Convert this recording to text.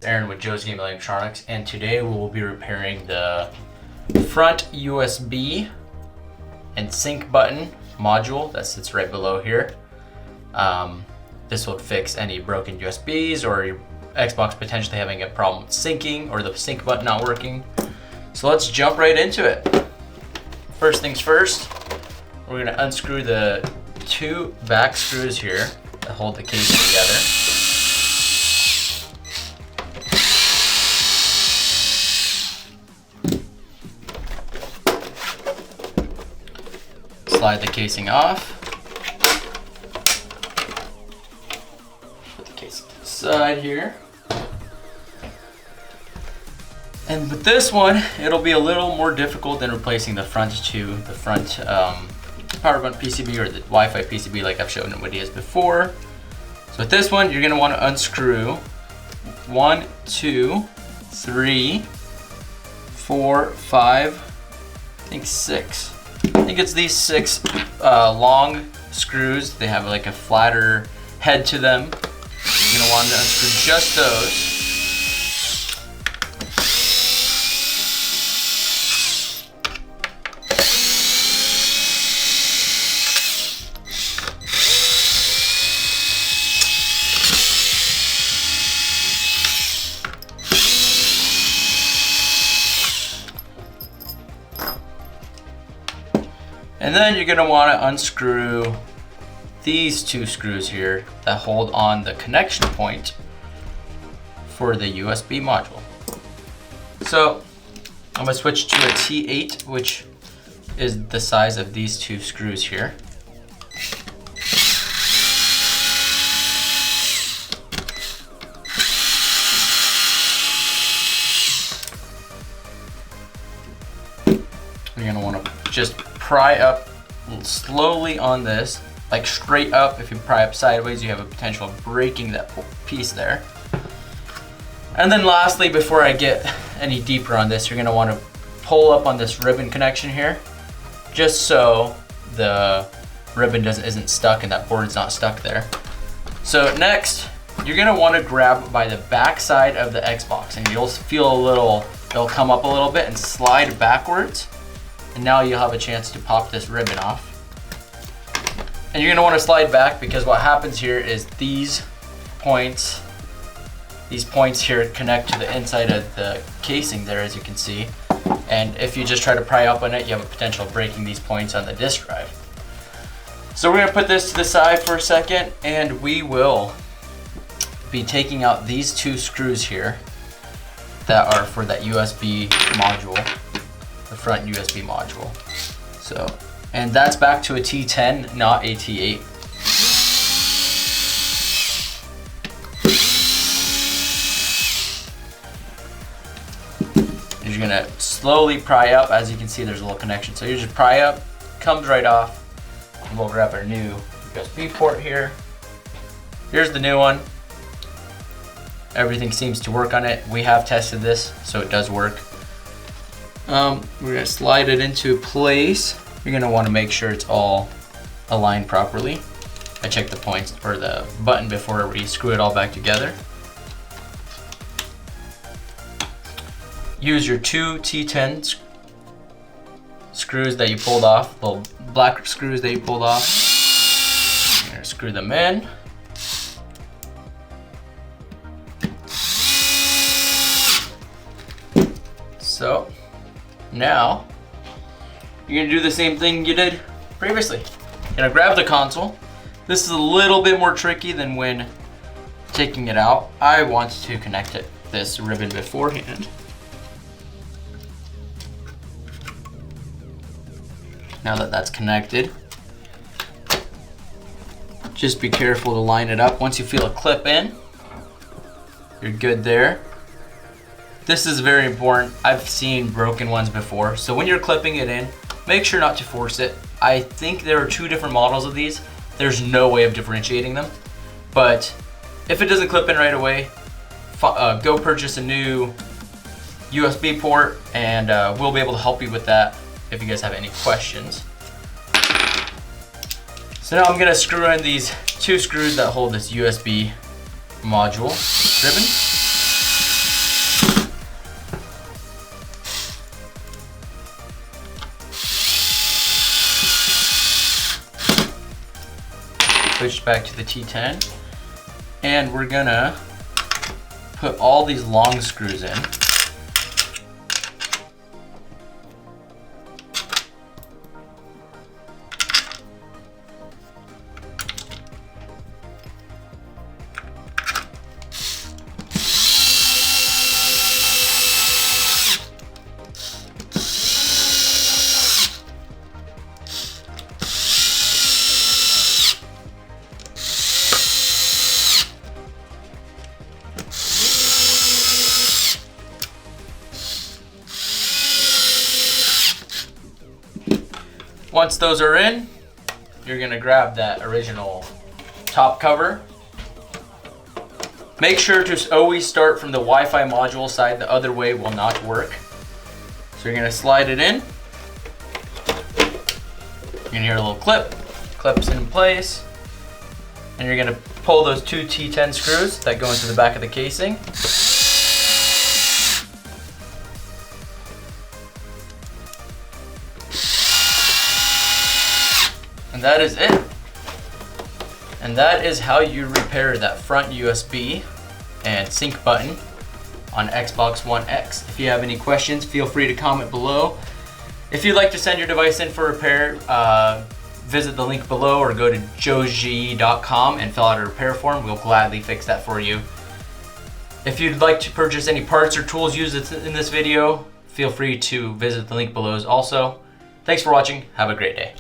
Aaron with Joe's Game Electronics, and today we will be repairing the front USB and sync button module that sits right below here. This will fix any broken USBs or your Xbox potentially having a problem with syncing or the sync button not working. So let's jump right into it. First things first, we're going to unscrew the two back screws here that hold the case together. Slide the casing off. Put the case to the side here. And with this one, it'll be a little more difficult than replacing the front power button PCB or the Wi-Fi PCB like I've shown in videos before. So with this one, you're gonna want to unscrew 1, 2, 3, 4, 5, I think 6. I think it's these 6 long screws. They have like a flatter head to them. You're gonna want to unscrew just those. And then you're going to want to unscrew these 2 screws here that hold on the connection point for the USB module. So I'm going to switch to a T8, which is the size of these 2 screws here. You're going to want to just pry up slowly on this, like straight up. If you pry up sideways, you have a potential of breaking that piece there. And then lastly, before I get any deeper on this, you're gonna wanna pull up on this ribbon connection here, just so the ribbon isn't stuck and that board's not stuck there. So next, you're gonna wanna grab by the back side of the Xbox, and you'll feel it'll come up a little bit and slide backwards. And now you'll have a chance to pop this ribbon off. And you're gonna wanna slide back, because what happens here is these points here connect to the inside of the casing there, as you can see. And if you just try to pry up on it, you have a potential of breaking these points on the disk drive. So we're gonna put this to the side for a second, and we will be taking out these 2 screws here that are for that USB module. The front USB module. So, and that's back to a T10, not a T8. You're gonna slowly pry up. As you can see, there's a little connection. So you just pry up, comes right off, and we'll grab our new USB port here. Here's the new one. Everything seems to work on it. We have tested this, so it does work. We're gonna slide it into place. You're gonna wanna make sure it's all aligned properly. I checked the points or the button before we screw it all back together. Use your 2 T10 screws that you pulled off, little black screws that you pulled off. You're gonna screw them in. So, now, you're gonna do the same thing you did previously. You're gonna grab the console. This is a little bit more tricky than when taking it out. I want to connect this ribbon beforehand. Now that that's connected, just be careful to line it up. Once you feel a clip in, you're good there. This is very important. I've seen broken ones before. So when you're clipping it in, make sure not to force it. I think there are 2 different models of these. There's no way of differentiating them. But if it doesn't clip in right away, go purchase a new USB port, and we'll be able to help you with that if you guys have any questions. So now I'm gonna screw in these 2 screws that hold this USB module ribbon. switched back to the T10. And we're gonna put all these long screws in. Once those are in, you're gonna grab that original top cover. Make sure to always start from the Wi-Fi module side, the other way will not work. So you're gonna slide it in. You're gonna hear a little clip, clips in place. And you're gonna pull those two T10 screws that go into the back of the casing. And that is it. And that is how you repair that front USB and sync button on Xbox One X. If you have any questions, feel free to comment below. If you'd like to send your device in for repair, visit the link below or go to joesge.com and fill out a repair form. We'll gladly fix that for you. If you'd like to purchase any parts or tools used in this video, feel free to visit the link below also. Thanks for watching. Have a great day.